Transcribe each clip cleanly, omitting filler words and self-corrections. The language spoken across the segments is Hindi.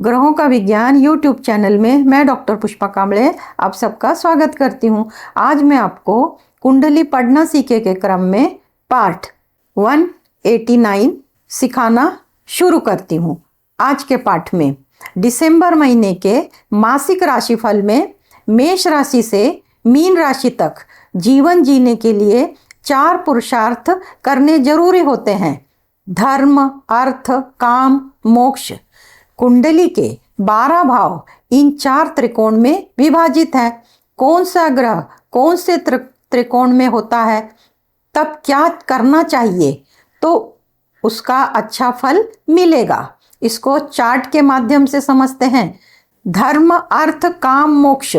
ग्रहों का विज्ञान यूट्यूब चैनल में मैं डॉक्टर पुष्पा कांबळे आप सबका स्वागत करती हूँ। आज मैं आपको कुंडली पढ़ना सीखे के क्रम में पार्ट 189 सिखाना शुरू करती हूँ। आज के पाठ में दिसंबर महीने के मासिक राशिफल में मेष राशि से मीन राशि तक जीवन जीने के लिए 4 पुरुषार्थ करने जरूरी होते हैं। धर्म, अर्थ, काम, मोक्ष। कुंडली के 12 भाव इन 4 त्रिकोण में विभाजित है। कौन सा ग्रह कौन से त्रिकोण में होता है, तब क्या करना चाहिए तो उसका अच्छा फल मिलेगा, इसको चार्ट के माध्यम से समझते हैं। धर्म, अर्थ, काम, मोक्ष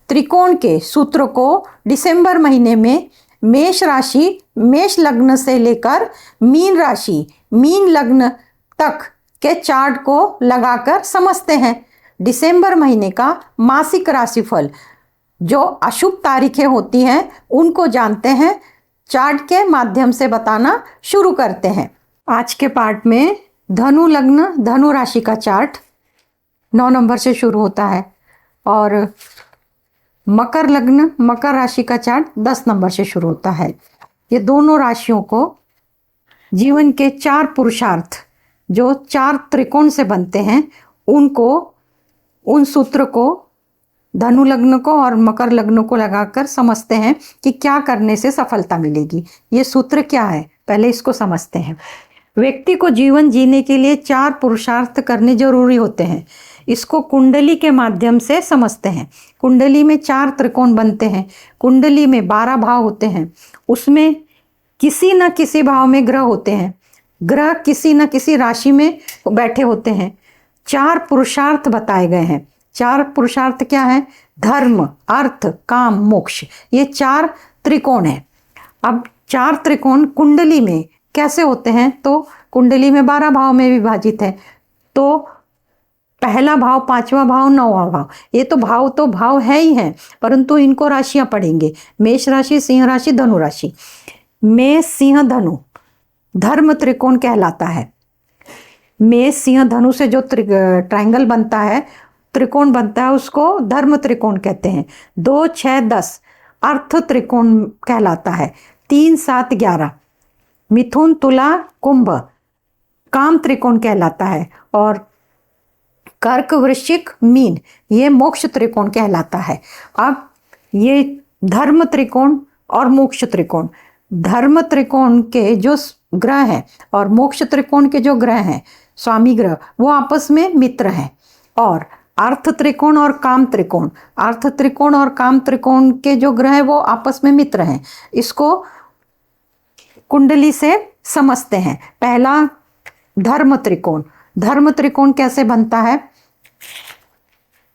त्रिकोण के सूत्र को दिसंबर महीने में मेष राशि मेष लग्न से लेकर मीन राशि मीन लग्न तक के चार्ट को लगाकर समझते हैं। दिसंबर महीने का मासिक राशिफल जो अशुभ तारीखें होती हैं उनको जानते हैं, चार्ट के माध्यम से बताना शुरू करते हैं। आज के पार्ट में धनु लग्न धनु राशि का चार्ट 9 नंबर से शुरू होता है और मकर लग्न मकर राशि का चार्ट 10 नंबर से शुरू होता है। ये दोनों राशियों को जीवन के 4 पुरुषार्थ जो 4 त्रिकोण से बनते हैं उनको उन सूत्र को धनु लग्न को और मकर लग्न को लगाकर समझते हैं कि क्या करने से सफलता मिलेगी। ये सूत्र क्या है, पहले इसको समझते हैं। व्यक्ति को जीवन जीने के लिए 4 पुरुषार्थ करने जरूरी होते हैं। इसको कुंडली के माध्यम से समझते हैं। कुंडली में 4 त्रिकोण बनते हैं। कुंडली में 12 भाव होते हैं, उसमें किसी न किसी भाव में ग्रह होते हैं। ग्रह किसी न किसी राशि में बैठे होते हैं। 4 पुरुषार्थ बताए गए हैं। 4 पुरुषार्थ क्या है? धर्म, अर्थ, काम, मोक्ष। ये 4 त्रिकोण हैं। अब 4 त्रिकोण कुंडली में कैसे होते हैं, तो कुंडली में 12 भाव में विभाजित है। तो पहला भाव, 5वां भाव, 9वां भाव, ये तो भाव है ही हैं, परंतु इनको राशियां पढ़ेंगे। मेष राशि, सिंह राशि, धनु राशि। मेष, सिंह, धनु धर्म त्रिकोण कहलाता है। मेष, सिंह, धनु से जो ट्रायंगल बनता है, त्रिकोण बनता है, उसको धर्म त्रिकोण कहते हैं। 2, 6, 10 अर्थ त्रिकोण कहलाता है। 3, 7, 11 मिथुन, तुला, कुंभ काम त्रिकोण कहलाता है। और कर्क, वृश्चिक, मीन ये मोक्ष त्रिकोण कहलाता है। अब ये धर्म त्रिकोण और मोक्ष त्रिकोण, धर्म त्रिकोण के जो ग्रह हैं और मोक्ष त्रिकोण के जो ग्रह हैं स्वामी ग्रह, वो आपस में मित्र हैं। और अर्थ त्रिकोण और काम त्रिकोण, अर्थ त्रिकोण और काम त्रिकोण के जो ग्रह हैं वो आपस में मित्र हैं। इसको कुंडली से समझते हैं। पहला धर्म त्रिकोण। धर्म त्रिकोण कैसे बनता है?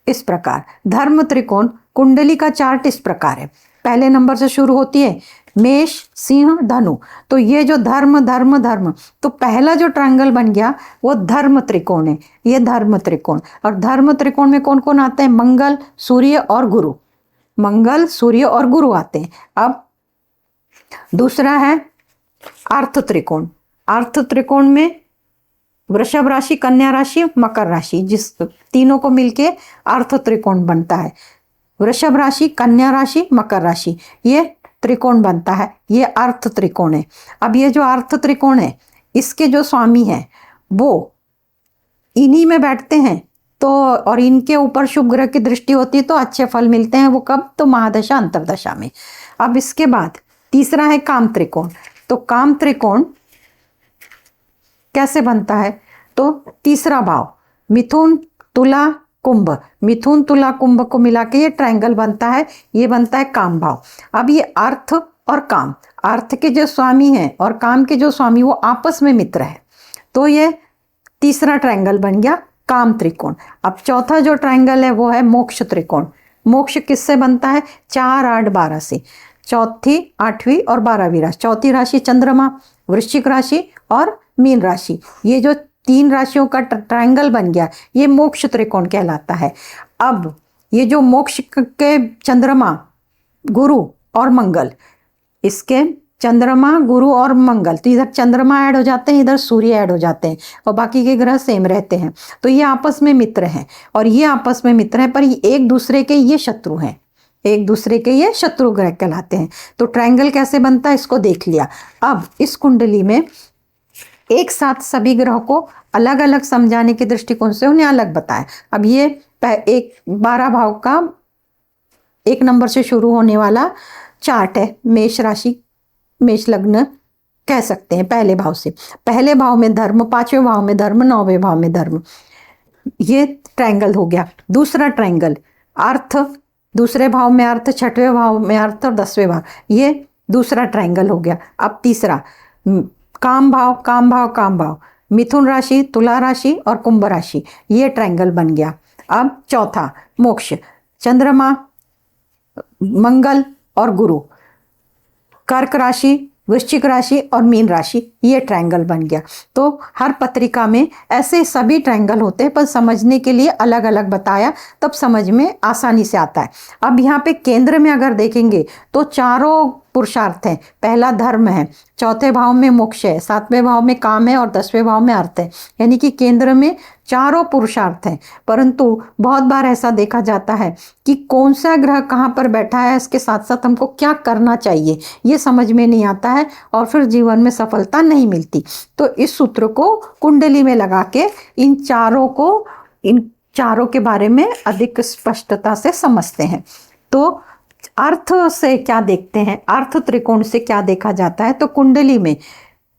इस प्रकार। धर्म त्रिकोण कुंडली का चार्ट इस प्रकार है। पहले नंबर से शुरू होती है मेष, सिंह, धनु। तो ये जो धर्म धर्म धर्म, तो पहला जो ट्रायंगल बन गया वो धर्म त्रिकोण है। ये धर्म त्रिकोण। और धर्म त्रिकोण में कौन कौन आते हैं? मंगल, सूर्य और गुरु। मंगल, सूर्य और गुरु आते हैं। अब दूसरा है अर्थ त्रिकोण। अर्थ त्रिकोण में वृषभ राशि, कन्या राशि, मकर राशि, जिस तीनों को मिलके अर्थ त्रिकोण बनता है। वृषभ राशि, कन्या राशि, मकर राशि, ये त्रिकोण बनता है। ये अर्थ त्रिकोण है। अब ये जो अर्थ त्रिकोण है, इसके जो स्वामी हैं वो इन्हीं में बैठते हैं, तो और इनके ऊपर शुभ ग्रह की दृष्टि होती है तो अच्छे फल मिलते हैं। वो कब? तो महादशा अंतर्दशा में। अब इसके बाद तीसरा है काम त्रिकोण। तो काम त्रिकोण कैसे बनता है? तो तीसरा भाव मिथुन, तुला, कुंभ। मिथुन, तुला, कुंभ को मिला के ये ट्रायंगल बनता है। ये बनता है काम भाव। अब ये अर्थ और काम, अर्थ के जो स्वामी हैं और काम के जो स्वामी वो आपस में मित्र है, तो ये तीसरा ट्रायंगल बन गया काम त्रिकोण। अब चौथा जो ट्रायंगल है वो है मोक्ष त्रिकोण। मोक्ष किससे बनता है? 4, 8, 12 से। चौथी, 8वीं और 12वीं राशि। चौथी राशि चंद्रमा, वृश्चिक राशि और मीन राशि। ये जो 3 राशियों का ट्रायंगल बन गया, ये मोक्ष त्रिकोण कहलाता है। अब ये जो मोक्ष के चंद्रमा, गुरु और मंगल, इसके चंद्रमा, गुरु और मंगल, तो इधर चंद्रमा ऐड हो जाते हैं, इधर सूर्य ऐड हो जाते हैं और बाकी के ग्रह सेम रहते हैं। तो ये आपस में मित्र हैं और ये आपस में मित्र हैं, पर एक दूसरे के ये शत्रु हैं, एक दूसरे के ये शत्रु ग्रह कहलाते हैं। तो ट्रायंगल कैसे बनता है इसको देख लिया। अब इस कुंडली में एक साथ सभी ग्रह को अलग अलग समझाने के दृष्टिकोण से उन्हें अलग बताया। अब ये एक 12 भाव का 1 नंबर से शुरू होने वाला चार्ट है। मेष राशि, मेष लग्न कह सकते हैं पहले भाव से। पहले भाव में धर्म, 5वें भाव में धर्म, 9वें भाव में धर्म। ये ट्रायंगल हो गया। दूसरा ट्रायंगल अर्थ, दूसरे भाव में अर्थ, 6वें भाव में अर्थ और 10वें भाव, ये दूसरा ट्रायंगल हो गया। अब तीसरा काम भाव, काम भाव, काम भाव, मिथुन राशि, तुला राशि और कुंभ राशि, ये ट्रायंगल बन गया। अब चौथा मोक्ष, चंद्रमा, मंगल और गुरु, कर्क राशि, वृश्चिक राशि और मीन राशि, ये ट्रायंगल बन गया। तो हर पत्रिका में ऐसे सभी ट्रायंगल होते हैं, पर समझने के लिए अलग अलग बताया, तब समझ में आसानी से आता है। अब यहाँ पे केंद्र में अगर देखेंगे तो चारों पुरुषार्थ हैं। पहला धर्म है, चौथे भाव में मोक्ष है, 7वें भाव में काम है और 10वें भाव में अर्थ है। यानी कि केंद्र में चारों पुरुषार्थ हैं। परंतु बहुत बार ऐसा देखा जाता है कि कौन सा ग्रह कहाँ पर बैठा है, इसके साथ साथ हमको क्या करना चाहिए, ये समझ में नहीं आता है और फिर जीवन में सफलता नहीं मिलती। तो इस सूत्र को कुंडली में लगा के इन चारों के बारे में अधिक स्पष्टता से समझते हैं। तो अर्थ से क्या देखते हैं, अर्थ त्रिकोण से क्या देखा जाता है। तो कुंडली में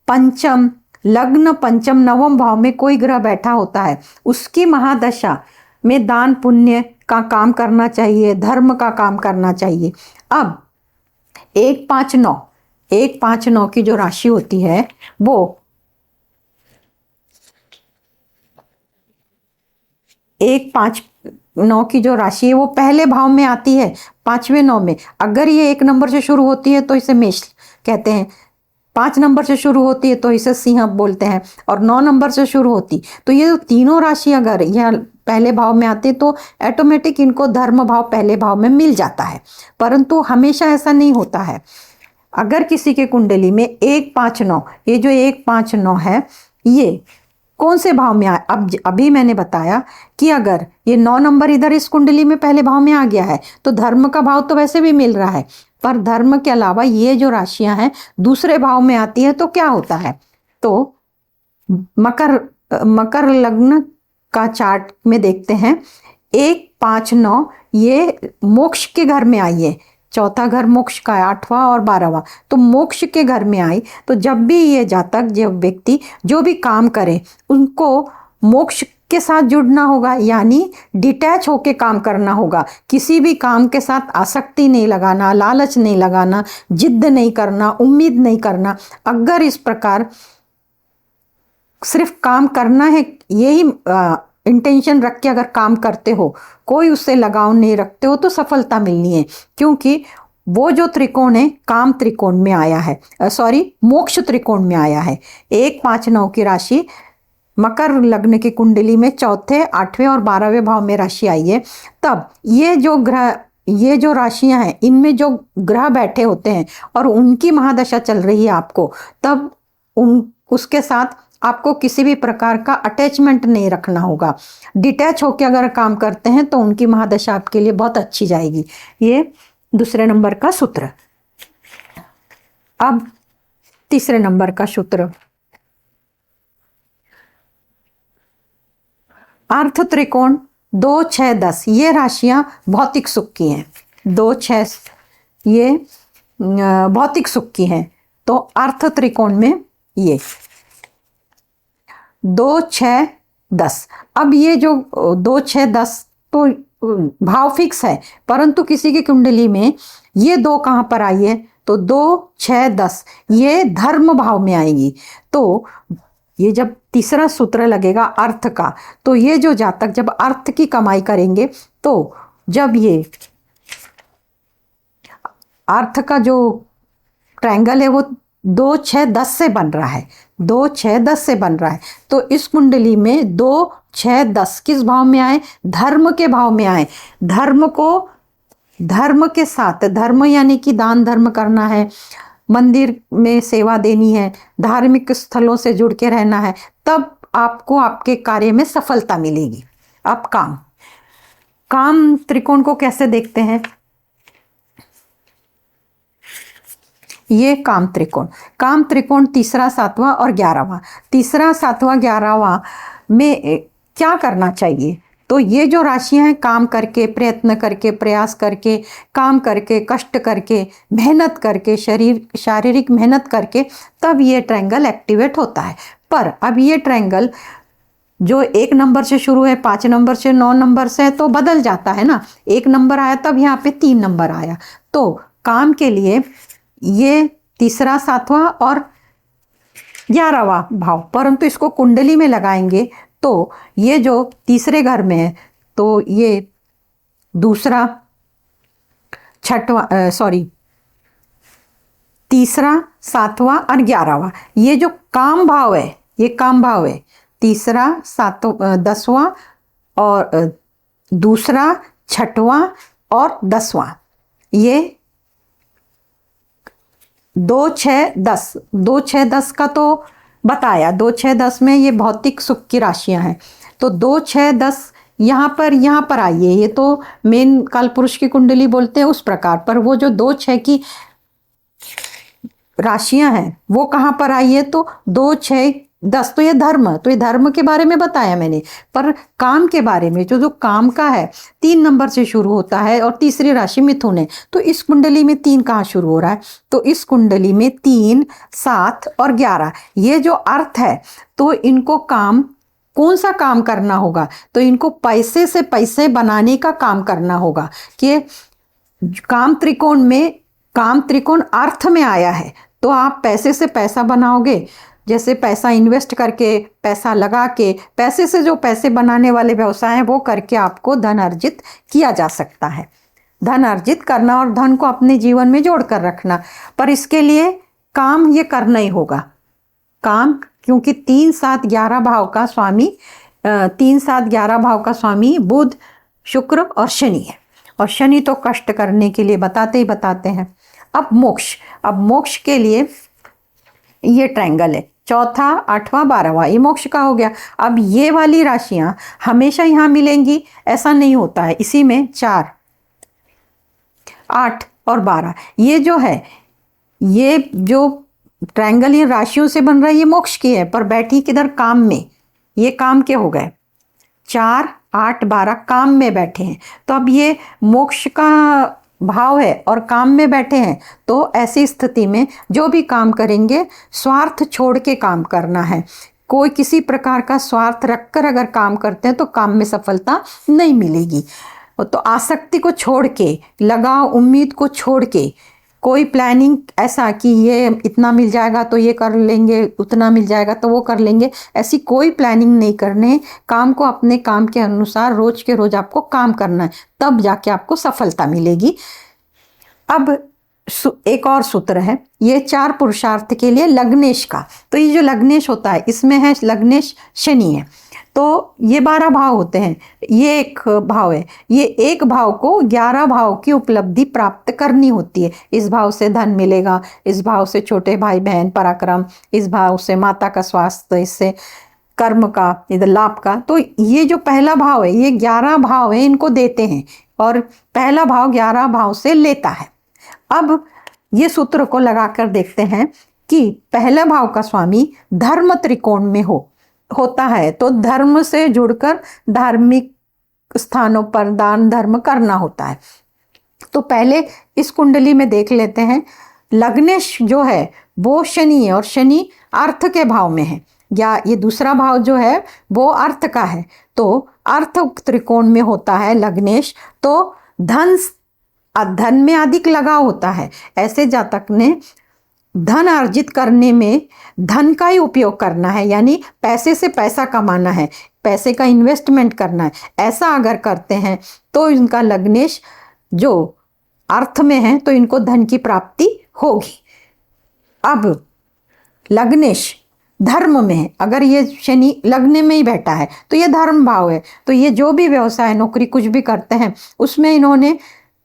पंचम लग्न, पंचम, नवम भाव में कोई ग्रह बैठा होता है, उसकी महादशा में दान पुण्य का काम करना चाहिए, धर्म का काम करना चाहिए। अब 1, 5, 9, 1, 5, 9 की जो राशि होती है वो 1, 5, 9 की जो राशि है वो पहले भाव में आती है, 5वें 9 में। अगर ये 1 नंबर से शुरू होती है तो इसे मेष कहते हैं, 5 नंबर से शुरू होती है तो इसे सिंह बोलते हैं, और 9 नंबर से शुरू होती तो ये तीनों राशि अगर यह पहले भाव में आते तो ऑटोमेटिक इनको धर्म भाव पहले भाव में मिल जाता है। परंतु हमेशा ऐसा नहीं होता है। अगर किसी के कुंडली में 1, 5, 9, ये जो 1, 5, 9 है, ये कौन से भाव में आए। अब अभी मैंने बताया कि अगर ये 9 नंबर इधर इस कुंडली में पहले भाव में आ गया है तो धर्म का भाव तो वैसे भी मिल रहा है, पर धर्म के अलावा ये जो राशियां हैं दूसरे भाव में आती है तो क्या होता है। तो मकर लग्न का चार्ट में देखते हैं, 1, 5, 9 ये मोक्ष के घर में आई है। चौथा घर मोक्ष का है, 8वां और 12वां, तो मोक्ष के घर में आई। तो जब भी ये जातक, जब व्यक्ति जो भी काम करे उनको मोक्ष के साथ जुड़ना होगा, यानी डिटैच होके काम करना होगा। किसी भी काम के साथ आसक्ति नहीं लगाना, लालच नहीं लगाना, जिद नहीं करना, उम्मीद नहीं करना। अगर इस प्रकार सिर्फ काम करना है, यही इंटेंशन रख के अगर काम करते हो, कोई उससे लगाव नहीं रखते हो, तो सफलता मिलनी है। क्योंकि वो जो त्रिकोण है काम त्रिकोण में आया है, मोक्ष त्रिकोण में आया है। 1, 5, 9 की राशि मकर लग्न की कुंडली में चौथे, 8वें और 12वें भाव में राशि आई है। तब ये जो राशियां हैं इनमें जो ग्रह बैठे होते हैं और उनकी महादशा चल रही है आपको, तब उसके साथ आपको किसी भी प्रकार का अटैचमेंट नहीं रखना होगा। डिटैच होकर अगर काम करते हैं तो उनकी महादशा आपके लिए बहुत अच्छी जाएगी। ये दूसरे नंबर का सूत्र। अब तीसरे नंबर का सूत्र, अर्थ त्रिकोण 2, 6, 10 ये राशियां भौतिक सुख की हैं। 2, 6 ये भौतिक सुख की हैं। तो अर्थ त्रिकोण में ये 2, 6, 10। अब ये जो 2, 6, 10 तो भाव फिक्स है, परंतु किसी की कुंडली में ये 2 कहाँ पर आई है, तो 2, 6, 10 ये धर्म भाव में आएगी। तो ये जब तीसरा सूत्र लगेगा अर्थ का, तो ये जो जातक जब अर्थ की कमाई करेंगे, तो जब ये अर्थ का जो ट्रायंगल है वो 2, 6, 10 से बन रहा है, 2, 6, 10 से बन रहा है। तो इस कुंडली में 2, 6, 10 किस भाव में आए, धर्म के भाव में आए। धर्म को धर्म के साथ, धर्म यानी कि दान धर्म करना है, मंदिर में सेवा देनी है, धार्मिक स्थलों से जुड़ के रहना है, तब आपको आपके कार्य में सफलता मिलेगी। अब काम त्रिकोण को कैसे देखते हैं? ये काम त्रिकोण तीसरा, सातवां और 11वां। तीसरा, सातवां, 11वां में क्या करना चाहिए? तो ये जो राशियां हैं, काम करके, प्रयत्न करके, प्रयास करके, काम करके, कष्ट करके, मेहनत करके, शारीरिक मेहनत करके, तब ये ट्रायंगल एक्टिवेट होता है। पर अब ये ट्रायंगल जो 1 नंबर से शुरू है, 5 नंबर से, 9 नंबर से, तो बदल जाता है ना। 1 नंबर आया, तब यहाँ पे 3 नंबर आया। तो काम के लिए ये तीसरा, सातवां और 11वां भाव, परंतु इसको कुंडली में लगाएंगे तो ये जो तीसरे घर में है, तो ये दूसरा, तीसरा, सातवां और 11वां, ये जो काम भाव है, ये काम भाव है। तीसरा, 10वां और दूसरा, 6वां और 10वां, ये 2, 6, 10, 2, 6, 10 का तो बताया। 2, 6, 10 में ये भौतिक सुख की राशियां हैं। तो 2, 6, 10 यहाँ पर आइए, ये तो मेन काल पुरुष की कुंडली बोलते हैं उस प्रकार। पर वो जो 2, 6 की राशियां हैं वो कहाँ पर आई है? तो 2, 6, 10, तो ये धर्म के बारे में बताया मैंने। पर काम के बारे में, जो काम का है, 3 नंबर से शुरू होता है और तीसरी राशि मिथुन है। तो इस कुंडली में 3 कहाँ शुरू हो रहा है? तो इस कुंडली में 3, 7 और 11, ये जो अर्थ है, तो इनको कौन सा काम करना होगा? तो इनको पैसे से पैसे बनाने का काम करना होगा। कि काम त्रिकोण अर्थ में आया है, तो आप पैसे से पैसा बनाओगे। जैसे पैसा इन्वेस्ट करके, पैसा लगा के, पैसे से जो पैसे बनाने वाले व्यवसाय हैं वो करके आपको धन अर्जित किया जा सकता है। धन अर्जित करना और धन को अपने जीवन में जोड़ कर रखना, पर इसके लिए काम ये करना ही होगा। काम, क्योंकि 3, 7, 11 भाव का स्वामी 3, 7, 11 भाव का स्वामी बुध, शुक्र और शनि है। और शनि तो कष्ट करने के लिए बताते हैं। अब मोक्ष के लिए ये ट्रायंगल है, चौथा, 8वां, 12वां, ये मोक्ष का हो गया। अब ये वाली राशियां हमेशा यहाँ मिलेंगी ऐसा नहीं होता है। इसी में 4, 8 और 12, ये जो है, ये जो ट्रायंगल ये राशियों से बन रहा है, ये मोक्ष की है। पर बैठी किधर? काम में। ये काम के हो गए, 4, 8, 12 काम में बैठे हैं। तो अब ये मोक्ष का भाव है और काम में बैठे हैं। तो ऐसी स्थिति में जो भी काम करेंगे, स्वार्थ छोड़ के काम करना है। कोई किसी प्रकार का स्वार्थ रखकर अगर काम करते हैं तो काम में सफलता नहीं मिलेगी। तो आसक्ति को छोड़ के, लगाव, उम्मीद को छोड़ के, कोई प्लानिंग ऐसा कि ये इतना मिल जाएगा तो ये कर लेंगे, उतना मिल जाएगा तो वो कर लेंगे, ऐसी कोई प्लानिंग नहीं करने। काम को अपने काम के अनुसार रोज के रोज आपको काम करना है, तब जाके आपको सफलता मिलेगी। अब एक और सूत्र है, ये 4 पुरुषार्थ के लिए लग्नेश का। तो ये जो लग्नेश होता है, इसमें है लग्नेश शनि है। तो ये 12 भाव होते हैं, ये एक भाव है। ये एक भाव को 11 भाव की उपलब्धि प्राप्त करनी होती है। इस भाव से धन मिलेगा, इस भाव से छोटे भाई बहन पराक्रम, इस भाव से माता का स्वास्थ्य, इससे कर्म का, इधर लाभ का। तो ये जो पहला भाव है, ये 11 भाव है, इनको देते हैं और पहला भाव 11 भाव से लेता है। अब ये सूत्र को लगाकर देखते हैं कि पहला भाव का स्वामी धर्म त्रिकोण में होता है, तो धर्म से जुड़कर धार्मिक स्थानों पर दान धर्म करना होता है। तो पहले इस कुंडली में देख लेते हैं। लग्नेश जो है वो शनि है और शनि अर्थ के भाव में है, या ये दूसरा भाव जो है वो अर्थ का है। तो अर्थ त्रिकोण में होता है लग्नेश, तो धन में अधिक लगाव होता है। ऐसे जातक ने धन अर्जित करने में धन का ही उपयोग करना है, यानी पैसे से पैसा कमाना है, पैसे का इन्वेस्टमेंट करना है। ऐसा अगर करते हैं तो इनका लग्नेश जो अर्थ में है, तो इनको धन की प्राप्ति होगी। अब लग्नेश धर्म में है, अगर ये शनि लग्न में ही बैठा है तो ये धर्म भाव है। तो ये जो भी व्यवसाय, नौकरी, कुछ भी करते हैं उसमें इन्होंने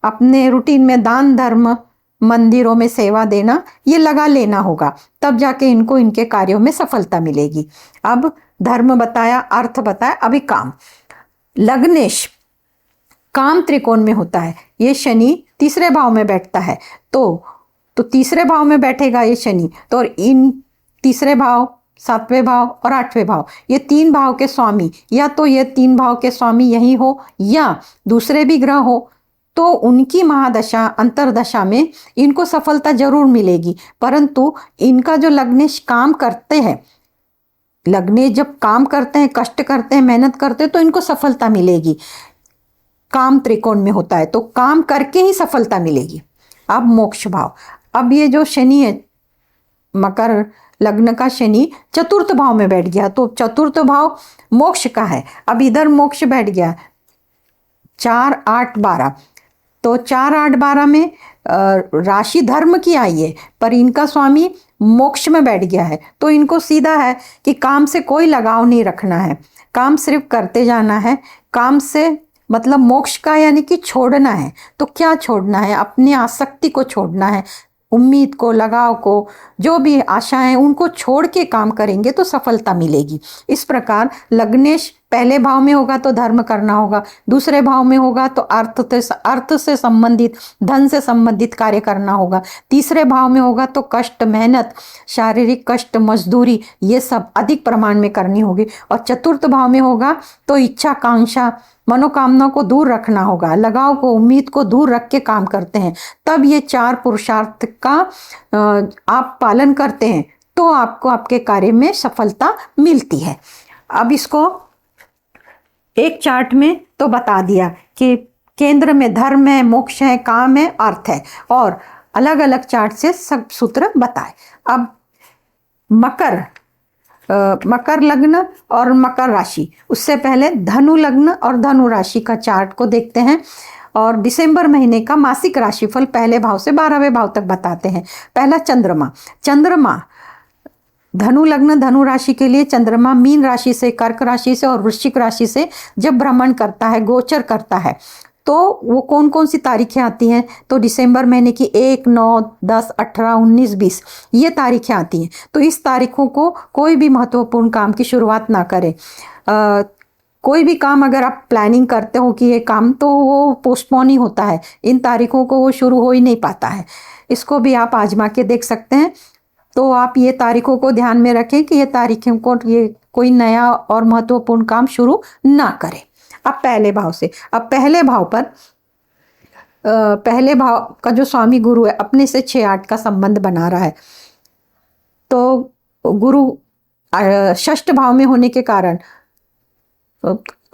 अपने रूटीन में दान धर्म मंदिरों में सेवा देना, ये लगा लेना होगा, तब जाके इनको इनके कार्यों में सफलता मिलेगी। अब धर्म बताया, अर्थ बताया, अभी काम। लग्नेश काम त्रिकोण में होता है, ये शनि तीसरे भाव में बैठता है, तो तीसरे भाव में बैठेगा ये शनि, तो और इन तीसरे भाव, सातवें भाव और आठवें भाव, ये तीन भाव के स्वामी, या तो ये तीन भाव के स्वामी यही हो या दूसरे भी ग्रह हो, तो उनकी महादशा अंतरदशा में इनको सफलता जरूर मिलेगी। परंतु इनका जो लग्नेश काम करते हैं, लग्नेश जब काम करते हैं, कष्ट करते हैं, मेहनत करते हैं, तो इनको सफलता मिलेगी। काम त्रिकोण में होता है तो काम करके ही सफलता मिलेगी। अब मोक्ष भाव, अब ये जो शनि है, मकर लग्न का शनि चतुर्थ भाव में बैठ गया, तो चतुर्थ भाव मोक्ष का है। अब इधर मोक्ष बैठ गया 4, 8, 12, तो 4, 8, 12 में राशि धर्म की आई है, पर इनका स्वामी मोक्ष में बैठ गया है, तो इनको सीधा है कि काम से कोई लगाव नहीं रखना है, काम सिर्फ करते जाना है। काम से मतलब मोक्ष का यानी कि छोड़ना है। तो क्या छोड़ना है? अपनी आसक्ति को छोड़ना है, उम्मीद को, लगाव को, जो भी आशाएं, उनको छोड़ के काम करेंगे तो सफलता मिलेगी। इस प्रकार लग्नेश पहले भाव में होगा तो धर्म करना होगा, दूसरे भाव में होगा तो अर्थ से संबंधित, धन से संबंधित कार्य करना होगा, तीसरे भाव में होगा तो कष्ट, मेहनत, शारीरिक कष्ट, मजदूरी, ये सब अधिक प्रमाण में करनी होगी, और चतुर्थ भाव में होगा तो इच्छा, कांक्षा, मनोकामना को दूर रखना होगा, लगाव को, उम्मीद को दूर रख के काम करते हैं। तब ये 4 पुरुषार्थ का आप पालन करते हैं तो आपको आपके कार्य में सफलता मिलती है। अब इसको एक चार्ट में तो बता दिया कि केंद्र में धर्म है, मोक्ष है, काम है, अर्थ है, और अलग अलग चार्ट से सब सूत्र बताए। अब मकर लग्न और मकर राशि, उससे पहले धनु लग्न और धनु राशि का चार्ट को देखते हैं, और दिसंबर महीने का मासिक राशिफल पहले भाव से 12वें भाव तक बताते हैं। पहला चंद्रमा धनु लग्न धनु राशि के लिए चंद्रमा मीन राशि से, कर्क राशि से और वृश्चिक राशि से जब भ्रमण करता है, गोचर करता है, तो वो कौन कौन सी तारीखें आती हैं? तो दिसंबर महीने की 1, 9, 10, 18, 19, 20 ये तारीखें आती हैं। तो इस तारीखों को कोई भी महत्वपूर्ण काम की शुरुआत ना करें। कोई भी काम अगर आप प्लानिंग करते हो कि ये काम, तो वो पोस्टपोन ही होता है, इन तारीखों को वो शुरू हो ही नहीं पाता है। इसको भी आप आजमा के देख सकते हैं। तो आप ये तारीखों को ध्यान में रखें कि ये तारीखों को ये कोई नया और महत्वपूर्ण काम शुरू ना करें। अब पहले भाव से, अब पहले भाव का जो स्वामी गुरु है अपने से 6, 8 का संबंध बना रहा है, तो गुरु षष्ठ भाव में होने के कारण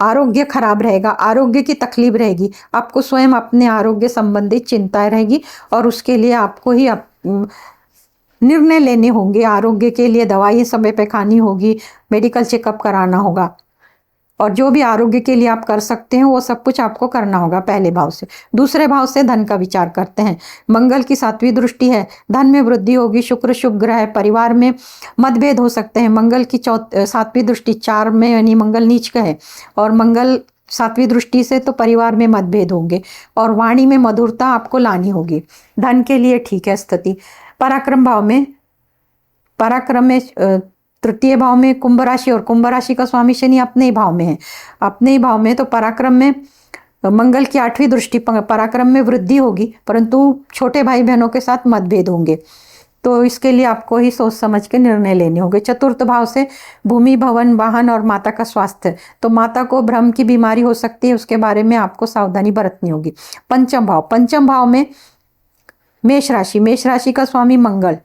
आरोग्य खराब रहेगा, आरोग्य की तकलीफ रहेगी, आपको स्वयं अपने आरोग्य संबंधित चिंताएं रहेगी, और उसके लिए आपको ही निर्णय लेने होंगे। आरोग्य के लिए दवाई समय पे खानी होगी, मेडिकल चेकअप कराना होगा, और जो भी आरोग्य के लिए आप कर सकते हैं वो सब कुछ आपको करना होगा पहले भाव से। दूसरे भाव से धन का विचार करते हैं। मंगल की 7वीं दृष्टि है, धन में वृद्धि होगी, शुक्र शुभ ग्रह है, परिवार में मतभेद हो सकते हैं। मंगल की 7वीं दृष्टि 4 में, यानी मंगल नीच का है, और मंगल 7वीं दृष्टि से तो परिवार में मतभेद होंगे, और वाणी में मधुरता आपको लानी होगी। धन के लिए ठीक है स्थिति। पराक्रम में तृतीय भाव में कुंभ राशि, और कुंभ राशि का स्वामी शनि अपने ही भाव में है। अपने ही भाव में तो पराक्रम में मंगल की 8वीं दृष्टि, पराक्रम में वृद्धि होगी, परंतु छोटे भाई बहनों के साथ मतभेद होंगे, तो इसके लिए आपको ही सोच समझ के निर्णय लेने होंगे। चतुर्थ भाव से भूमि, भवन, वाहन और माता का स्वास्थ्य, तो माता को भ्रम की बीमारी हो सकती है, उसके बारे में आपको सावधानी बरतनी होगी। पंचम भाव में मेष राशि का स्वामी मंगल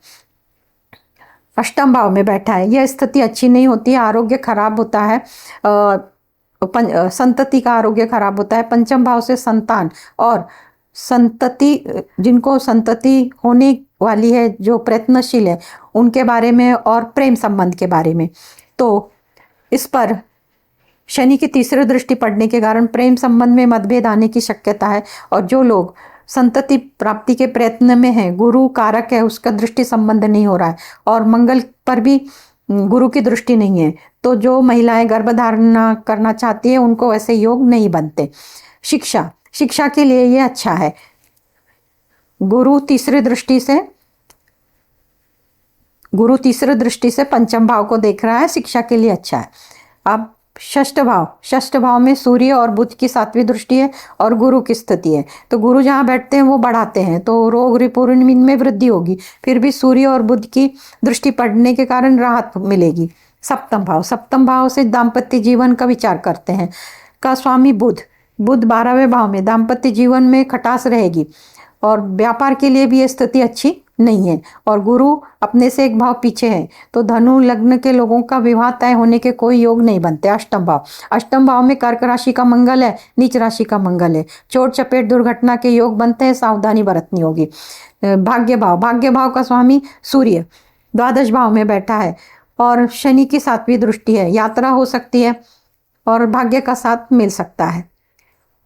8म भाव में बैठा है। यह स्थिति अच्छी नहीं होती है, आरोग्य खराब होता है, संतति का आरोग्य खराब होता है। 5म भाव से संतान और संतति, जिनको संतति होने वाली है, जो प्रयत्नशील है, उनके बारे में, और प्रेम संबंध के बारे में। तो इस पर शनि की तीसरी दृष्टि पड़ने के कारण प्रेम संबंध में मतभेद आने की शक्यता है, और जो लोग संतति प्राप्ति के प्रयत्न में है, गुरु कारक है, उसका दृष्टि संबंध नहीं हो रहा है, और मंगल पर भी गुरु की दृष्टि नहीं है, तो जो महिलाएं गर्भधारण करना चाहती है उनको ऐसे योग नहीं बनते। शिक्षा के लिए ये अच्छा है। गुरु तीसरी दृष्टि से पंचम भाव को देख रहा है, शिक्षा के लिए अच्छा है। अब षष्ठ भाव में सूर्य और बुध की 7वीं दृष्टि है और गुरु की स्थिति है। तो गुरु जहाँ बैठते हैं वो बढ़ाते हैं, तो रोग रिपुण में वृद्धि होगी। फिर भी सूर्य और बुध की दृष्टि पड़ने के कारण राहत मिलेगी। सप्तम भाव से दाम्पत्य जीवन का विचार करते हैं, का स्वामी बुध 12वें भाव में दाम्पत्य जीवन में खटास रहेगी और व्यापार के लिए भी ये स्थिति अच्छी नहीं है। और गुरु अपने से एक भाव पीछे है, तो धनु लग्न के लोगों का विवाह तय होने के कोई योग नहीं बनते। अष्टम भाव में कर्क राशि का मंगल है, नीच राशि का मंगल है, चोट चपेट दुर्घटना के योग बनते हैं, सावधानी बरतनी होगी। भाग्य भाव का स्वामी सूर्य 12 भाव में बैठा है और शनि की 7वीं दृष्टि है, यात्रा हो सकती है और भाग्य का साथ मिल सकता है।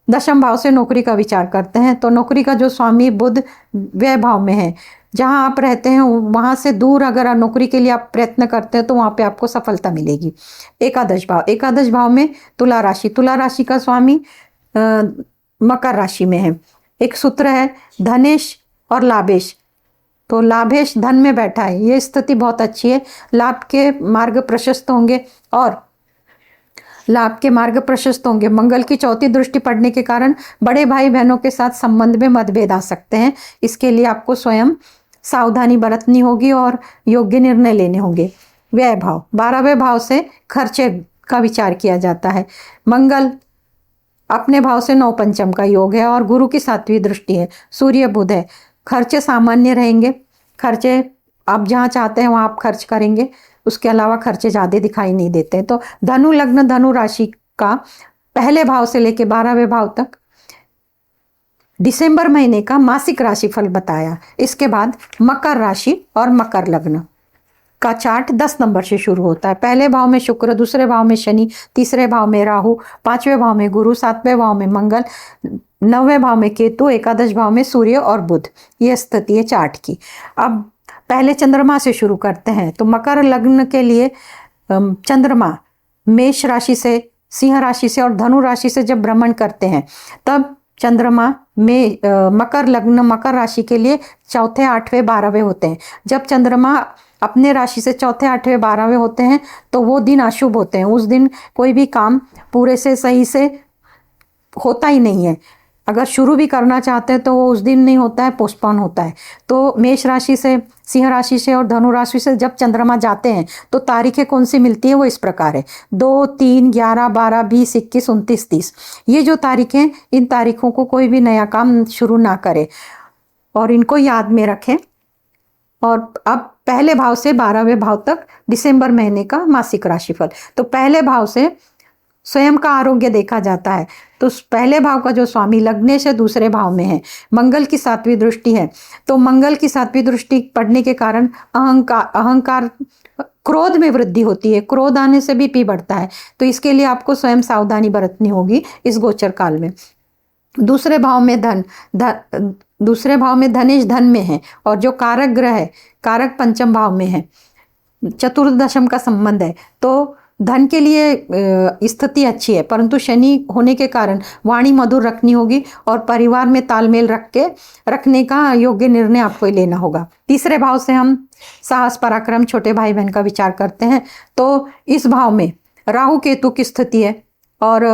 दशम भाव से नौकरी का विचार करते हैं, तो नौकरी का जो स्वामी बुध व्यय भाव में है, जहां आप रहते हैं वहां से दूर अगर नौकरी के लिए आप प्रयत्न करते हैं तो वहां पे आपको सफलता मिलेगी। एकादश भाव में तुला राशि का स्वामी मकर राशि में है। एक सूत्र है धनेश और लाभेश, तो लाभेश धन में बैठा है, ये स्थिति बहुत अच्छी है। लाभ के मार्ग प्रशस्त होंगे। मंगल की 4थी दृष्टि पड़ने के कारण बड़े भाई बहनों के साथ संबंध में मतभेद आ सकते हैं। इसके लिए आपको स्वयं सावधानी बरतनी होगी और योग्य निर्णय लेने होंगे। व्यय भाव 12वें भाव से खर्चे का विचार किया जाता है। मंगल अपने भाव से 9 पंचम का योग है और गुरु की 7वीं दृष्टि है, सूर्य बुध है। खर्चे सामान्य रहेंगे, खर्चे आप जहाँ चाहते हैं वहाँ आप खर्च करेंगे, उसके अलावा खर्चे ज़्यादा दिखाई नहीं देते। तो धनु लग्न धनु राशि का पहले भाव से लेकर 12वें भाव तक दिसंबर महीने का मासिक राशिफल बताया। इसके बाद मकर राशि और मकर लग्न का चार्ट 10 नंबर से शुरू होता है। पहले भाव में शुक्र, दूसरे भाव में शनि, तीसरे भाव में राहु, 5वें भाव में गुरु, 7वें भाव में मंगल, 9वें भाव में केतु, एकादश भाव में सूर्य और बुध। ये स्थिति है चार्ट की। अब पहले चंद्रमा से शुरू करते हैं। तो मकर लग्न के लिए चंद्रमा मेष राशि से, सिंह राशि से और धनु राशि से जब भ्रमण करते हैं तब चंद्रमा में मकर लग्न मकर राशि के लिए 4, 8वें, 12वें होते हैं। जब चंद्रमा अपने राशि से 4, 8वें, 12वें होते हैं तो वो दिन अशुभ होते हैं। उस दिन कोई भी काम पूरे से सही से होता ही नहीं है। अगर शुरू भी करना चाहते हैं तो वो उस दिन नहीं होता है, पोस्टपोन होता है। तो मेष राशि से, सिंह राशि से और धनु राशि से जब चंद्रमा जाते हैं तो तारीखें कौन सी मिलती है वो इस प्रकार है 2, 3, 11, 12, 20, 21, 29, 30। ये जो तारीखें, इन तारीखों को कोई भी नया काम शुरू ना करे और इनको याद में रखें। और अब पहले भाव से 12वें भाव तक दिसंबर महीने का मासिक राशिफल। तो पहले भाव से स्वयं का आरोग्य देखा जाता है। तो पहले भाव का जो स्वामी लग्नेश है दूसरे भाव में है, मंगल की 7वीं दृष्टि है। तो मंगल की 7वीं दृष्टि पड़ने के कारण अहंकार क्रोध में वृद्धि होती है, क्रोध आने से बीपी बढ़ता है। तो इसके लिए आपको स्वयं सावधानी बरतनी होगी इस गोचर काल में। दूसरे भाव में धनेश धन में है और जो कारक ग्रह है, कारक पंचम भाव में है, चतुर्दशम का संबंध है। तो धन के लिए स्थिति अच्छी है, परंतु शनि होने के कारण वाणी मधुर रखनी होगी और परिवार में तालमेल रखने का योग्य निर्णय आपको लेना होगा। तीसरे भाव से हम साहस पराक्रम छोटे भाई बहन का विचार करते हैं। तो इस भाव में राहु केतु की स्थिति है और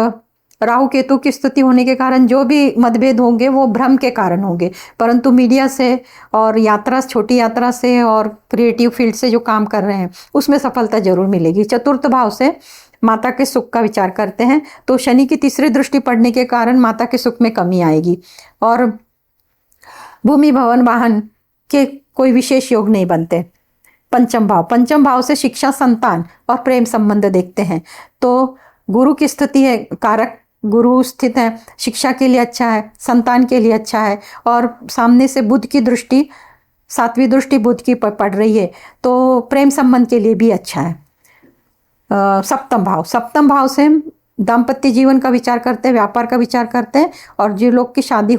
राहु केतु की स्थिति होने के कारण जो भी मतभेद होंगे वो भ्रम के कारण होंगे, परंतु मीडिया से और छोटी यात्रा से और क्रिएटिव फील्ड से जो काम कर रहे हैं उसमें सफलता जरूर मिलेगी। चतुर्थ भाव से माता के सुख का विचार करते हैं। तो शनि की तीसरी दृष्टि पड़ने के कारण माता के सुख में कमी आएगी और भूमि भवन वाहन के कोई विशेष योग नहीं बनते। पंचम भाव से शिक्षा, संतान और प्रेम संबंध देखते हैं। तो गुरु की स्थिति है, कारक गुरु स्थित है, शिक्षा के लिए अच्छा है, संतान के लिए अच्छा है और सामने से बुध की दृष्टि, 7वीं दृष्टि बुध की पड़ रही है, तो प्रेम संबंध के लिए भी अच्छा है। सप्तम भाव से दाम्पत्य जीवन का विचार करते हैं, व्यापार का विचार करते हैं और जो लोग की शादी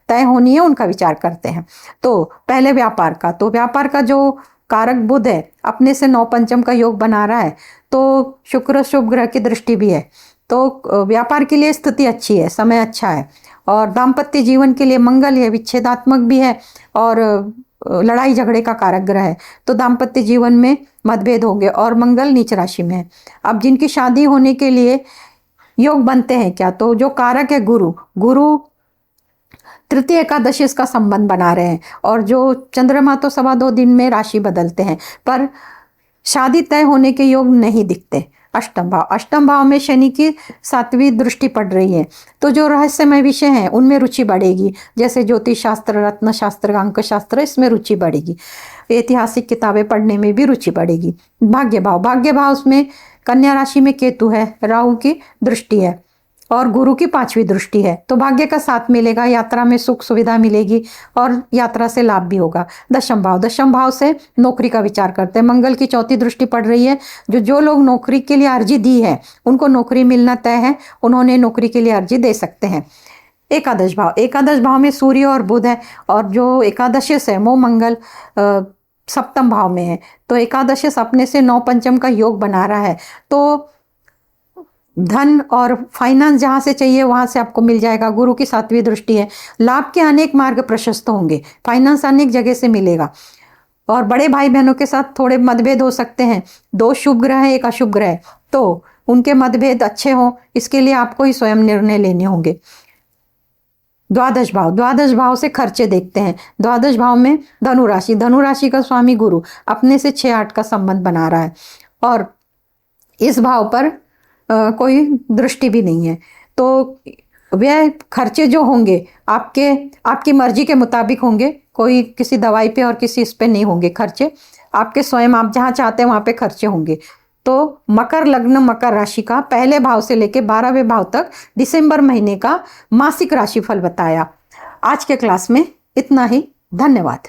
तय होनी है उनका विचार करते हैं। तो पहले व्यापार का जो कारक बुध है अपने से 9 पंचम का योग बना रहा है, तो शुक्र शुभ ग्रह की दृष्टि भी है। तो व्यापार के लिए स्थिति अच्छी है, समय अच्छा है और दाम्पत्य जीवन के लिए मंगल है, विच्छेदात्मक भी है और लड़ाई झगड़े का कारक ग्रह है। तो दाम्पत्य जीवन में मतभेद होंगे और मंगल नीच राशि में है। अब जिनकी शादी होने के लिए योग बनते हैं क्या, तो जो कारक है गुरु, गुरु तृतीय एकादशी इसका संबंध बना रहे हैं। और जो चंद्रमा तो 2.25 दिन में राशि बदलते हैं, पर शादी तय होने के योग नहीं दिखते। अष्टम भाव में शनि की 7वीं दृष्टि पड़ रही है, तो जो रहस्यमय विषय हैं उनमें रुचि बढ़ेगी, जैसे ज्योतिष शास्त्र, रत्न शास्त्र, अंक शास्त्र, इसमें रुचि बढ़ेगी। ऐतिहासिक किताबें पढ़ने में भी रुचि बढ़ेगी। भाग्य भाव उसमें कन्या राशि में केतु है, राहु की दृष्टि है और गुरु की 5वीं दृष्टि है, तो भाग्य का साथ मिलेगा, यात्रा में सुख सुविधा मिलेगी और यात्रा से लाभ भी होगा। दशम भाव से नौकरी का विचार करते हैं। मंगल की 4थी दृष्टि पड़ रही है। जो लोग नौकरी के लिए अर्जी दी है उनको नौकरी मिलना तय है, उन्होंने नौकरी के लिए अर्जी दे सकते हैं। एकादश भाव में सूर्य और बुध है और जो एकादशेस है वो मंगल सप्तम भाव में है, तो एकादशेस अपने से 9 पंचम का योग बना रहा है। तो धन और फाइनेंस जहाँ से चाहिए वहाँ से आपको मिल जाएगा। गुरु की 7वीं दृष्टि है। लाभ के अनेक मार्ग प्रशस्त होंगे, फाइनेंस अनेक जगह से मिलेगा। और बड़े भाई बहनों के साथ थोड़े मतभेद हो सकते हैं। 2 शुभ ग्रह है, 1 अशुभ ग्रह है, तो उनके मतभेद अच्छे हों इसके लिए आपको ही स्वयं निर्णय लेने होंगे। द्वादश भाव से खर्चे देखते हैं। द्वादश भाव में धनु राशि का स्वामी गुरु अपने से 6-8 का संबंध बना रहा है और इस भाव पर कोई दृष्टि भी नहीं है, तो वह खर्चे जो होंगे आपकी मर्जी के मुताबिक होंगे। कोई किसी दवाई पे और किसी इस पे नहीं होंगे खर्चे, आपके स्वयं आप जहाँ चाहते हैं वहाँ पे खर्चे होंगे। तो मकर लग्न, मकर राशि का पहले भाव से लेके 12वें भाव तक दिसंबर महीने का मासिक राशिफल बताया। आज के क्लास में इतना ही। धन्यवाद।